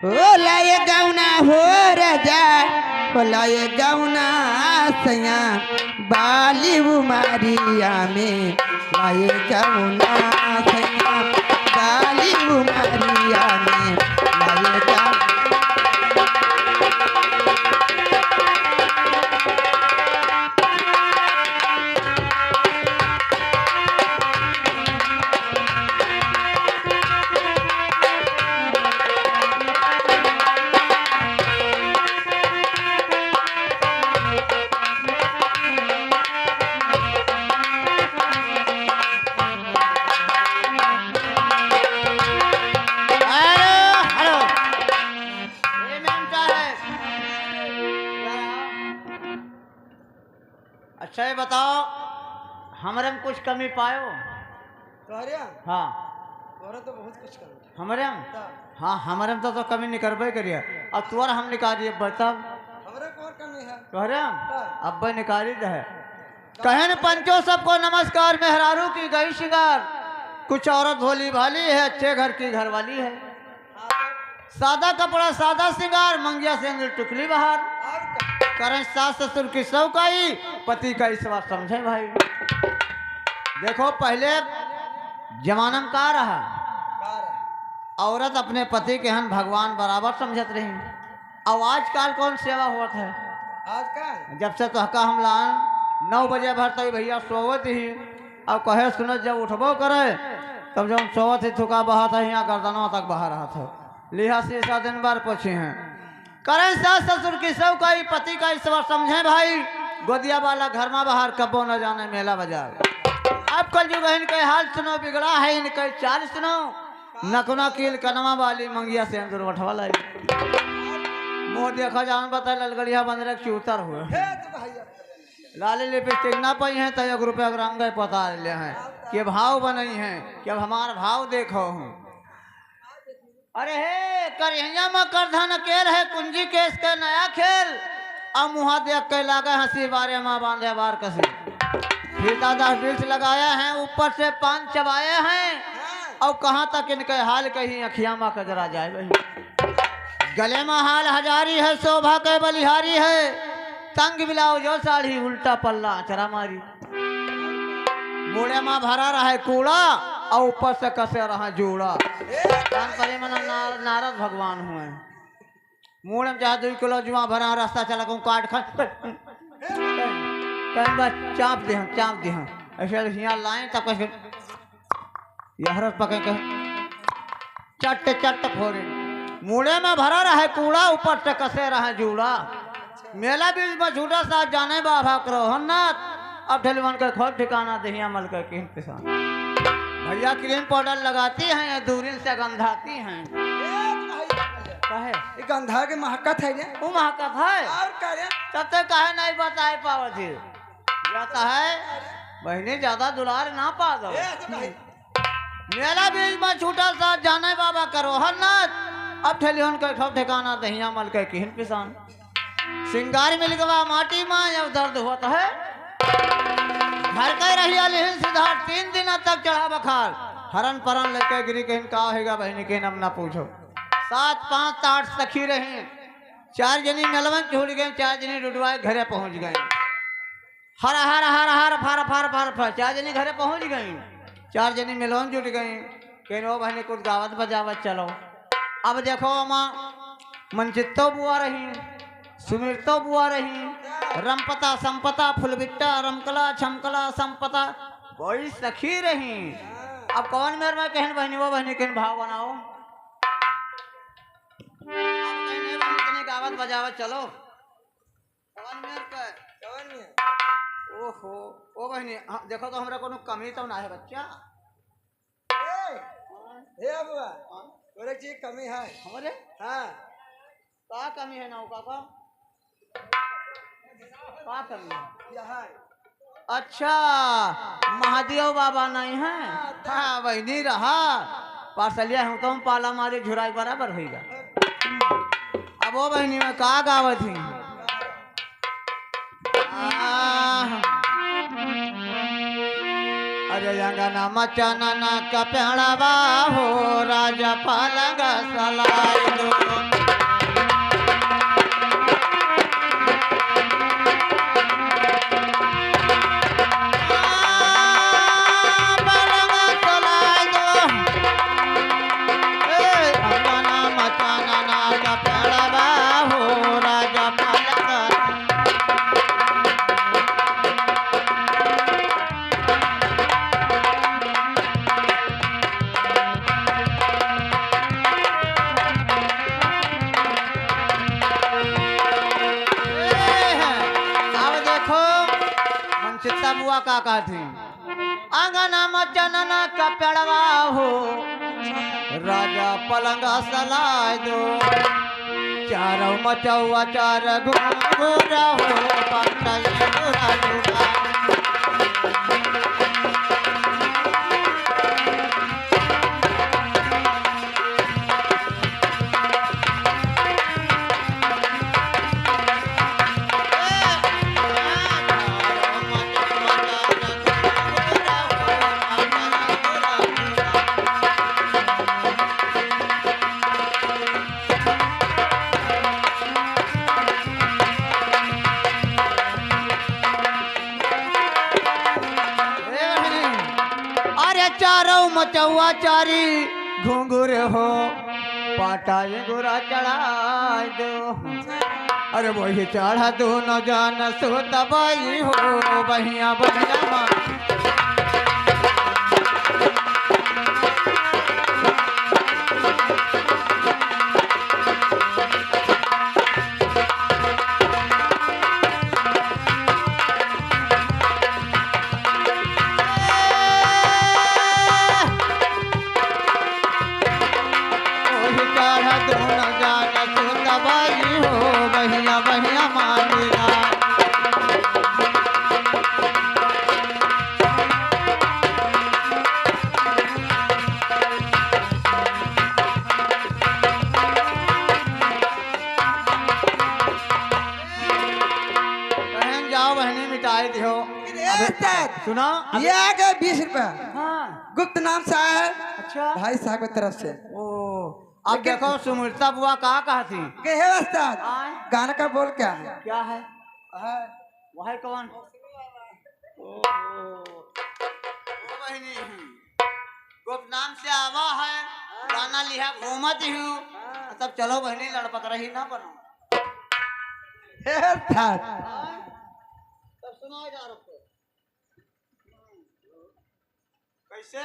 हो लाए गौना हो राजा हो लाए गौना सैया बाली उमारिया में लाए गौना सैया बाली उमारिया में लाए गौना। अच्छा ये बताओ हमारे में कुछ कमी पायो? तोहरे हाँ तोहरे तो बहुत कुछ कमी हमारे में। हाँ हमारे में तो कमी नहीं करबे करिए। अब तुअर हम निकालिए बताब हमरे कौन कमी है? तोहरे अब निकाली है। कहन पंचो सबको नमस्कार। मेहरारू की गई शिकार, कुछ औरत भोली भाली है, अच्छे घर की घरवाली है। सादा कपड़ा सादा सिंगार, मंगिया से अंगुल टुकली बाहर। और करण सास ससुर की सौकाई, पति का इस बात समझे भाई। देखो पहले जमाना में का रहा, कार औरत अपने पति के हन भगवान बराबर समझत रही। अब आजकल कौन सेवा होता है? आज का जब से तो हका हम लान 9 बजे भर तक भैया सोवत ही। अब कहे सुनो जब उठबो करे तब जब सोवत ही थुका बहा था यहाँ गर्दनों तक बहा रहा था। लिहा शीशा दिन बार पूछे हैं। करें सास ससुर की सब का पति का इस बार समझे भाई। गोदिया वाला घर में बाहर कबो न जाने मेला बाजार। अब कल युग है इनके हाल सुनो, बिगड़ा है इनके चाल सुनो। नकुना कील कनमा वाली मंगिया से अंदर उठवा लाई। मुँह देखा जान बता ललगड़िया बंदर चूतर हुए। हे तो भैया लाली लिपस्टिक ना पाई हैं तो 1 रुपया ग्राम पता ले हैं कि भाव बनई हैं कि अब हमारा भाव देखो हूँ। अरे हे करिया में करधन केल है कुंजी केस के नया खेल। अब मुहा देख के लागे हंसी बारे माँ बांधे बार कसी। फीता 10 वृक्ष लगाया है, ऊपर से 5 चबाए हैं। अब कहाँ तक इनके हाल कहीं अखियाँ माँ कजरा जाए वही। गले में हाल हजारी है, शोभा के बलिहारी है। तंग बिलाओ जो साड़ी, उल्टा पल्ला चरा मारी। मुड़े में भरा रहा कूड़ा और ऊपर से कसे रहा जूड़ा। नारद भगवान हुए। मुड़ में जहाँ 2 किलो जुआ भरा रास्ता चला कहूँ काट खा चाप दे ऐसे यहाँ लाए तब कैसे यह पके चट चट फोरे। मुड़े में भरा रहा कूड़ा, ऊपर से कसे रहा जूड़ा। मेला बीच में झूठा साथ जाने बाबा करो हन्नाथ। अब ढलवन का खोल ठिकाना दहिया मल कर के किसान भैया क्रीम पाउडर लगाती हैं या दूरी से गंधाती हैं। कहे ये गंधा के महकत है ने वो महकत है। और करे तब तक कहे नहीं बताए पावत ही जाता है। बहने ज्यादा दुलार ना पा दो। हे तो भाई मेला बीच में छूटा साथ जाने बाबा करो हन्नाथ। अब ठेलियन का सब ठिकाना दहिया मल के किन किसान सिंगार मिल गवा माटी में अब दर्द होता है। घर के रहिया लेहिन सिद्धार्थ 3 दिन तक चढ़ा बखार। हरन परन लेके गिरी कहीं का होगा बहनी के नम ना पूछो। 7 5 8 सखी रहे। 4 जनी मेलवन छूट गए, 4 जनी डुडवाए घरे पहुंच गए। हर हर हर हर फार फार फार फार 4 जनी घरे पहुंच गई। 4 जनी मेलवन जुट गई। कहीं वो बहनी कुछ गावत बजावत चलो। अब देखो माँ मनचित्तो बुआ रही, सुमिरतो बुआ रही, रमपता संपता फुलबिट्टा रमकला छमकला संपता कोई सखी रही। अब कौन मेरे में कहन बहनी वो बहनी कहन भाव बनाओ। गावत बजावत चलो। कौन मेरे का कौन है? ओहो ओ बहनी देखो तो हमरा कोनो कमी तो ना है बच्चा। हे बुआ तोरे की कमी है? हमारे हां का कमी है ना का कमी है? यह है अच्छा महादेव बाबा नहीं है। हाँ वही नहीं रहा पार्सलिया हूँ तो पाला मारे झुराई बराबर होगा। अब वो बहनी में का गावत थी अरे अंगना मचाना का पेड़वा हो राजा पलंग सलाई दो। बुआ का कहती आंगना मचनना का पेड़वा हो राजा पलंग सलाय दो चारों मचौआ चार घूरा हो पाटा ये घूरा घूरा चारों मचौआ चारी घुंघुर हो पाटा ये गोरा चढ़ाई दो अरे वही चढ़ा दो न जान सो तबाई हो बहिया बहिया माँ बहिया बहिया मानिला बहन जाओ बहनी मिटाई दियो सुना ये आ गए 20 रुपया हाँ गुप्त नाम से आया है अच्छा भाई साहब की तरफ से। ओ अब देखो सुमिरता बुआ कहा कहती के है उस्ताद गाना का बोल क्या है? क्या है हाँ, वह है कौन ओ बहनी गुप्त नाम से आवा है गाना लिया घूमत हूँ तब चलो बहनी लड़पक रही ना बनो हे उस्ताद तब सुनाओ जा रहा कैसे